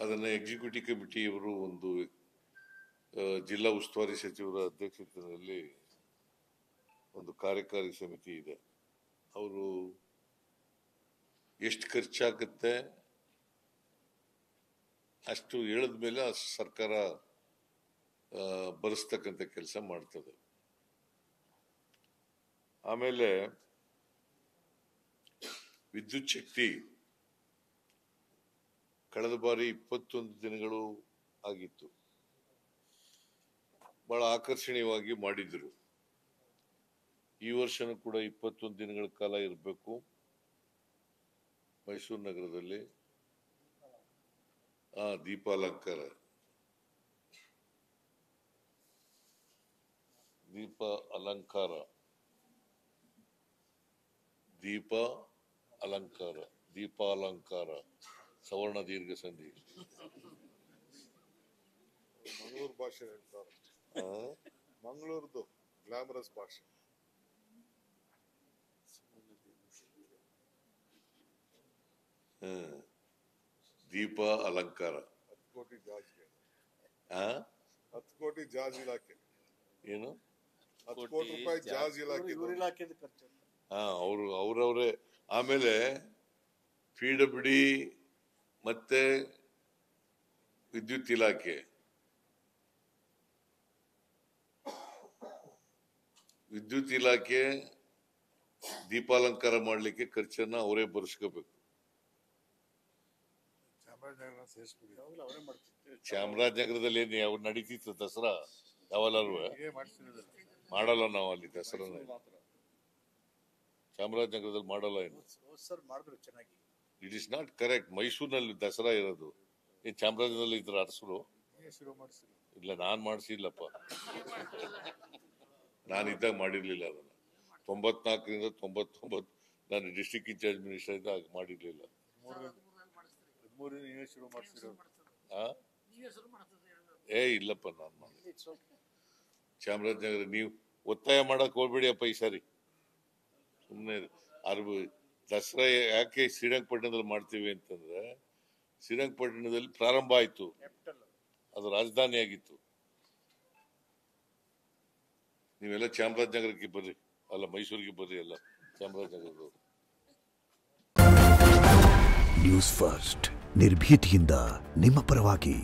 ಅದನ್ನು ಎಕ್ಸಿಕ್ಯೂಟಿವ್ ಕಮಿಟಿಯವರು ಒಂದು ಜಿಲ್ಲಾ ಉಸ್ತುವಾರಿ ಸಚಿವರ ಅಧ್ಯಕ್ಷತೆಯಲ್ಲಿ ಒಂದು ಕಾರ್ಯಕಾರಿ ಸಮಿತಿ ಇದೆ. ಅವರು ಎಷ್ಟು ಖರ್ಚಾಗುತ್ತೆ ಅಷ್ಟು ಹೇಳಿದ ಮೇಲೆ ಸರ್ಕಾರ ಭರಿಸ್ತಕ್ಕಂಥ ಕೆಲಸ ಮಾಡ್ತದೆ. ಆಮೇಲೆ ವಿದ್ಯುತ್ ಶಕ್ತಿ ಕಳೆದ ಬಾರಿ 21 ದಿನಗಳು ಆಗಿತ್ತು. ಬಹಳ ಆಕರ್ಷಣೀಯವಾಗಿ ಮಾಡಿದ್ರು. ಈ ವರ್ಷನೂ ಕೂಡ 21 ದಿನಗಳ ಕಾಲ ಇರಬೇಕು ಮೈಸೂರು ನಗರದಲ್ಲಿ. ದೀಪಾಲಂಕಾರ ದೀಪಾಲಂಕಾರ ಸವರ್ಣ ದೀರ್ಘ ಸಂಧಿ ಮಂಗಳೂರು ಭಾಷೆ ಹೇಳ್ತಾರೆ. ಮಂಗಳೂರ್ದು ಗ್ಲಾಮರಸ್ ಭಾಷೆ. ದೀಪ ಅಲಂಕಾರ 10 ಕೋಟಿ ಜಾಜ್ಗೆ 10 ಕೋಟಿ ಜಾಜ್ ಇಲಾಖೆ ಏನು 10 ಕೋಟಿ ರೂಪಾಯಿ ಜಾಜ್ ಇಲಾಖೆ ಖರ್ಚು. ಅವ್ರವ್ರೆ. ಆಮೇಲೆ PWD ಮತ್ತೆ ವಿದ್ಯುತ್ ಇಲಾಖೆ ದೀಪಾಲಂಕಾರ ಮಾಡ್ಲಿಕ್ಕೆ ಖರ್ಚನ್ನ ಅವರೇ ಭರಿಸ್ಕೋಬೇಕು. ಚಾಮರಾಜನಗರದಲ್ಲಿ ಏನು ಯಾವ ನಡೀತಿತ್ತು ದಸರಾ? ಯಾವಲ್ಲೂ ಮಾಡಲ್ಲ ನಾವು ಅಲ್ಲಿ ದಸರಾ. ಚಾಮರಾಜನಗರದಲ್ಲಿ ಮಾಡಲ್ಲ. ಏನು ಇಟ್ ಇಸ್ ನಾಟ್ ಕರೆಕ್ಟ್. ಮೈಸೂರಿನಲ್ಲಿ ದಸರಾ ಇರೋದು. ಏನ್ ಚಾಮರಾಜನಗರದಲ್ಲಿ ಇದ್ರ ಅರಸರು ಇಲ್ಲ. ನಾನ್ ಮಾಡಿಸಿಲ್ಲಪ್ಪ. ನಾನಿದ್ದಾಗ ಮಾಡಿರ್ಲಿಲ್ಲ ಅದನ್ನ. 94ರಿಂದ 99 ನಾನು ಡಿಸ್ಟ್ರಿಕ್ಟ್ ಇನ್ಚಾರ್ಜ್ ಮಿನಿಸ್ಟರ್ ಇದ್ದ ಆಗ ಮಾಡಿರ್ಲಿಲ್ಲ. ಇಲ್ಲಪ್ಪ ನಾನು ಮಾಡಿ. ಚಾಮರಾಜನಗರ ನೀವು ಒತ್ತಾಯ ಮಾಡಕ್ ಹೋಗ್ಬೇಡಿ ಅಪ್ಪ ಈ ಸಾರಿ. ಸುಮ್ಮನೆ ದಸರಾ ಯಾಕೆ ಶ್ರೀರಂಗಪಟ್ಟಣದಲ್ಲಿ ಮಾಡ್ತೀವಿ ಅಂತಂದ್ರೆ, ಶ್ರೀರಂಗಪಟ್ಟಣದಲ್ಲಿ ಪ್ರಾರಂಭ ಆಯ್ತು, ಅದು ರಾಜಧಾನಿ ಆಗಿತ್ತು. ನೀವೆಲ್ಲ ಚಾಮರಾಜನಗರಕ್ಕೆ ಬರ್ರಿ, ಅಲ್ಲ ಮೈಸೂರಿಗೆ ಬರ್ರಿ, ಎಲ್ಲ ಚಾಮರಾಜನಗರದವರು. ನ್ಯೂಸ್ ಫಸ್ಟ್, ನಿರ್ಭೀತಿಯಿಂದ ನಿಮ್ಮ ಪರವಾಗಿ.